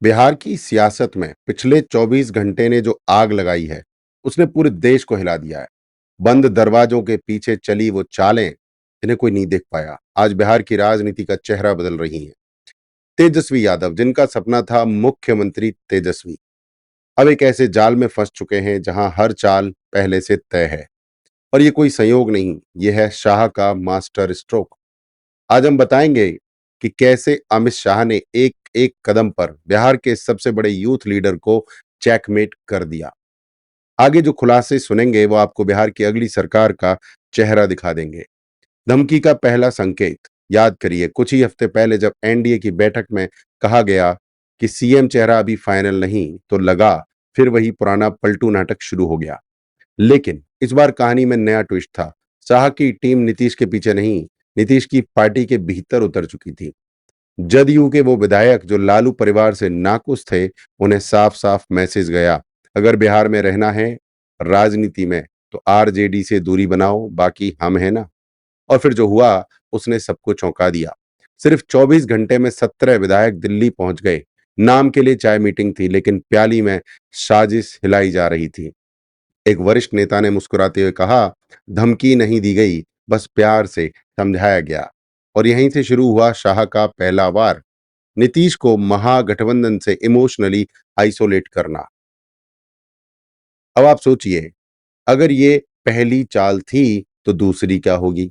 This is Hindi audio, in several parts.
बिहार की सियासत में पिछले 24 घंटे ने जो आग लगाई है, उसने पूरे देश को हिला दिया है। बंद दरवाजों के पीछे चली वो चालें, जिन्हें कोई नहीं देख पाया, आज बिहार की राजनीति का चेहरा बदल रही हैं। तेजस्वी यादव, जिनका सपना था मुख्यमंत्री तेजस्वी, अब एक ऐसे जाल में फंस चुके हैं जहां हर चाल पहले से तय है। और ये कोई संयोग नहीं, ये है शाह का मास्टर स्ट्रोक। आज हम बताएंगे कि कैसे अमित शाह ने एक एक कदम पर बिहार के सबसे बड़े यूथ लीडर को चेकमेट कर दिया। आगे जो खुलासे सुनेंगे वो आपको बिहार की अगली सरकार का चेहरा दिखा देंगे। धमकी का पहला संकेत, याद करिए कुछ ही हफ्ते पहले जब एनडीए की बैठक में कहा गया कि सीएम चेहरा अभी फाइनल नहीं, तो लगा फिर वही पुराना पलटू नाटक शुरू हो गया। लेकिन इस बार कहानी में नया ट्विस्ट था। शाह की टीम नीतीश के पीछे नहीं, नीतीश की पार्टी के भीतर उतर चुकी थी। जदयू के वो विधायक जो लालू परिवार से नाखुश थे, उन्हें साफ साफ मैसेज गया, अगर बिहार में रहना है राजनीति में, तो आरजेडी से दूरी बनाओ, बाकी हम है ना। और फिर जो हुआ, उसने सबको चौंका दिया। सिर्फ 24 घंटे में 17 विधायक दिल्ली पहुंच गए। नाम के लिए चाय मीटिंग थी, लेकिन प्याली में साजिश हिलाई जा रही थी। एक वरिष्ठ नेता ने मुस्कुराते हुए कहा, धमकी नहीं दी गई, बस प्यार से समझाया गया। और यहीं से शुरू हुआ शाह का पहला वार, नीतीश को महागठबंधन से इमोशनली आइसोलेट करना। अब आप सोचिए, अगर ये पहली चाल थी, तो दूसरी क्या होगी?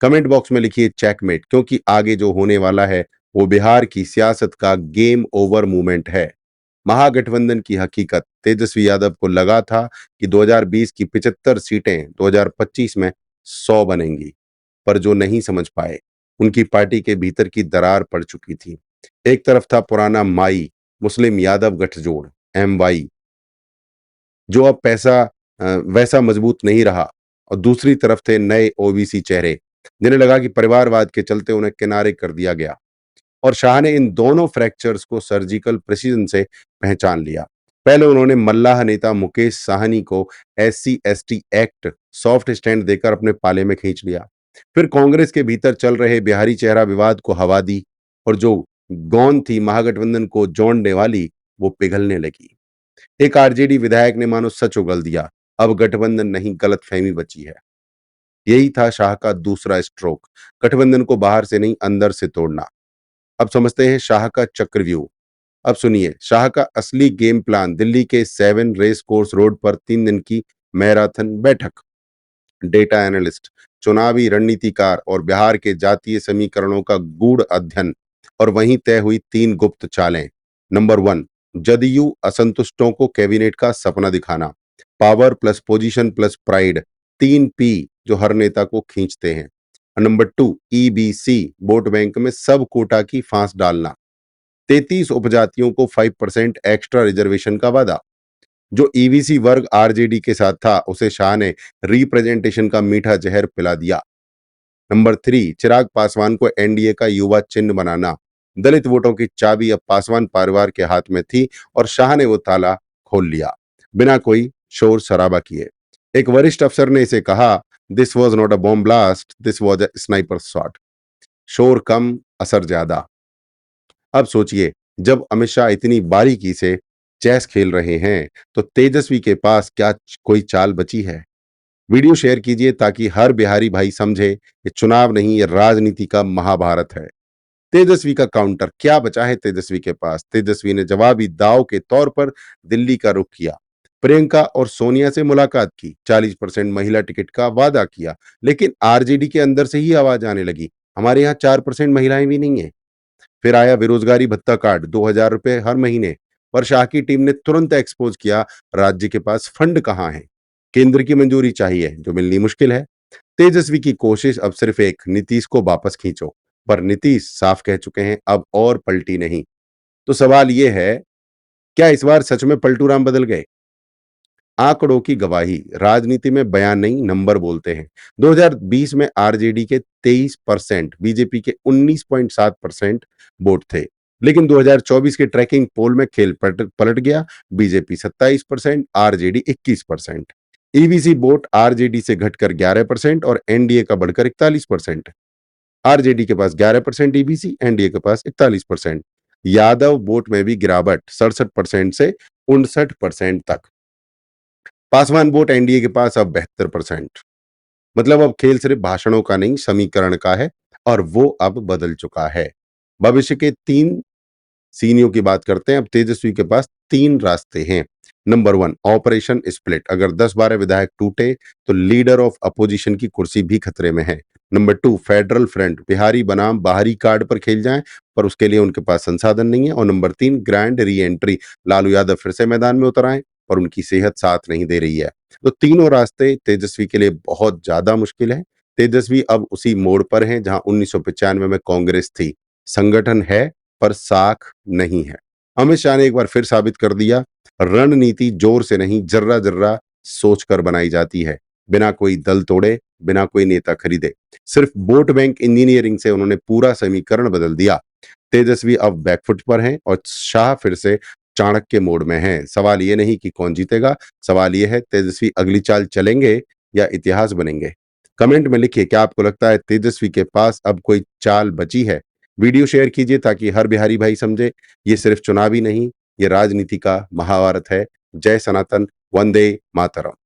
कमेंट बॉक्स में लिखिए चेकमेट, क्योंकि आगे जो होने वाला है वो बिहार की सियासत का गेम ओवर मूवमेंट है। महागठबंधन की हकीकत, तेजस्वी यादव को लगा था कि 2020 की 75 सीटें 2025 में 100 बनेंगी, पर जो नहीं समझ पाए, उनकी पार्टी के भीतर की दरार पड़ चुकी थी। एक तरफ था पुराना माई मुस्लिम यादव गठजोड़, एमवाई, जो अब वैसा मजबूत नहीं रहा। और दूसरी तरफ थे नए ओबीसी चेहरे, जिन्हें लगा कि परिवारवाद के चलते उन्हें किनारे कर दिया गया। और शाह ने इन दोनों फ्रैक्चर्स को सर्जिकल प्रिसीजन से पहचान लिया। पहले उन्होंने मल्लाह नेता मुकेश साहनी को SC ST act soft stand देकर अपने पाले में खींच लिया। फिर कांग्रेस के भीतर चल रहे बिहारी चेहरा विवाद को हवा दी, और जो गौन थी महागठबंधन को जोड़ने वाली, वो पिघलने लगी। एक आरजेडी विधायक ने मानो सच उगल दिया, अब गठबंधन नहीं गलतफहमी बची है। यही था शाह का दूसरा स्ट्रोक, गठबंधन को बाहर से नहीं अंदर से तोड़ना। अब समझते हैं शाह का चक्रव्यूह। अब सुनिए शाह का असली गेम प्लान। दिल्ली के 7 रेस कोर्स रोड पर 3 दिन की मैराथन बैठक, डेटा एनालिस्ट, चुनावी रणनीतिकार और बिहार के जातीय समीकरणों का गूढ़ अध्ययन। और वहीं तय हुई 3 गुप्त चालें। नंबर 1, जदयू असंतुष्टों को कैबिनेट का सपना दिखाना, power plus position plus pride, 3 P जो हर नेता को खींचते हैं। नंबर 2, ईबीसी, वोट बैंक में सब कोटा की फांस डालना, 33 उपजातियों को 5% एक्स्ट्रा रिजर्वेशन का वादा। जो ईबीसी वर्ग आरजेडी के साथ था, उसे शाह ने रिप्रेजेंटेशन का मीठा जहर पिला दिया। नंबर 3, चिराग पासवान को एनडीए का युवा चिन्ह बनाना, दलित वोटों की चाबी अब पासवान परिवार के हाथ में थी, और शाह ने वो ताला खोल लिया बिना कोई शोर शराबा किए। एक वरिष्ठ अफसर ने इसे कहा, this was not a bomb blast, this was a sniper shot. शोर कम, असर ज्यादा। अब सोचिए, जब अमित शाह इतनी बारीकी से चेस खेल रहे हैं, तो तेजस्वी के पास क्या कोई चाल बची है? वीडियो शेयर कीजिए ताकि हर बिहारी भाई समझे, ये चुनाव नहीं, ये राजनीति का महाभारत है। तेजस्वी का काउंटर क्या बचा है तेजस्वी के पास? तेजस्वी ने जवाबी दाव के तौर पर दिल्ली का रुख किया, प्रियंका और सोनिया से मुलाकात की, 40% महिला टिकट का वादा किया। लेकिन आरजेडी के अंदर से ही आवाज आने लगी, हमारे यहाँ 4% महिलाएं भी नहीं है। फिर आया बेरोजगारी भत्ता कार्ड, 2,000 रुपए हर महीने। पर शाह की टीम ने तुरंत एक्सपोज किया, राज्य के पास फंड कहाँ है, केंद्र की मंजूरी चाहिए जो मिलनी मुश्किल है। तेजस्वी की कोशिश अब सिर्फ एक, नीतीश को वापस खींचो। पर नीतीश साफ कह चुके हैं, अब और पलटी नहीं। तो सवाल यह है, क्या इस बार सच में पलटू राम बदल गए? आंकड़ों की गवाही, राजनीति में बयान नहीं नंबर बोलते हैं। 2020 में आरजेडी के 23%, बीजेपी के 19.7% वोट थे। लेकिन 2024 के ट्रैकिंग पोल में खेल पलट पलट गया, BJP 27%, RJD 21%। EVC vote RJD से घटकर 11% और एनडीए का बढ़कर 41%। आरजेडी के पास 11% ईबीसी, एनडीए के पास 41%। यादव वोट में भी गिरावट 67% से 59% तक। पासवान वोट एनडीए के पास अब 72%। मतलब अब खेल सिर्फ भाषणों का नहीं, समीकरण का है और वो अब बदल चुका है। भविष्य के 3 सीनियों की बात करते हैं। अब तेजस्वी के पास 3 रास्ते हैं। नंबर 1 ऑपरेशन स्प्लिट, अगर 10-12 विधायक टूटे तो लीडर ऑफ अपोजिशन की कुर्सी भी खतरे में है। नंबर 2 फेडरल फ्रंट, बिहारी बनाम बाहरी कार्ड पर खेल जाएं, पर उसके लिए उनके पास संसाधन नहीं है। और number 3 grand re entry, Lalu Yadav फिर से मैदान में उतर आए, पर उनकी सेहत साथ नहीं दे रही है। तो तीनों रास्ते तेजस्वी के लिए बहुत ज्यादा मुश्किल है। तेजस्वी अब उसी मोड़ पर हैं जहां 1995 में कांग्रेस थी। संगठन है पर साख नहीं है। अमित शाह ने एक बार फिर साबित कर दिया, रणनीति जोर से नहीं, जर्रा जर्रा सोचकर बनाई जाती है। बिना कोई दल तोड़े, बिना कोई नेता खरीदे, सिर्फ वोट बैंक इंजीनियरिंग से उन्होंने पूरा समीकरण बदल दिया। तेजस्वी अब बैकफुट पर हैं और शाह फिर से चाणक्य मोड में हैं। सवाल ये नहीं कि कौन जीतेगा, सवाल ये है तेजस्वी अगली चाल चलेंगे या इतिहास बनेंगे। कमेंट में लिखिए, क्या आपको लगता है तेजस्वी के पास अब कोई चाल बची है? वीडियो शेयर कीजिए ताकि हर बिहारी भाई समझे, ये सिर्फ चुनावी नहीं, ये राजनीति का महाभारत है। जय सनातन, वंदे मातरम।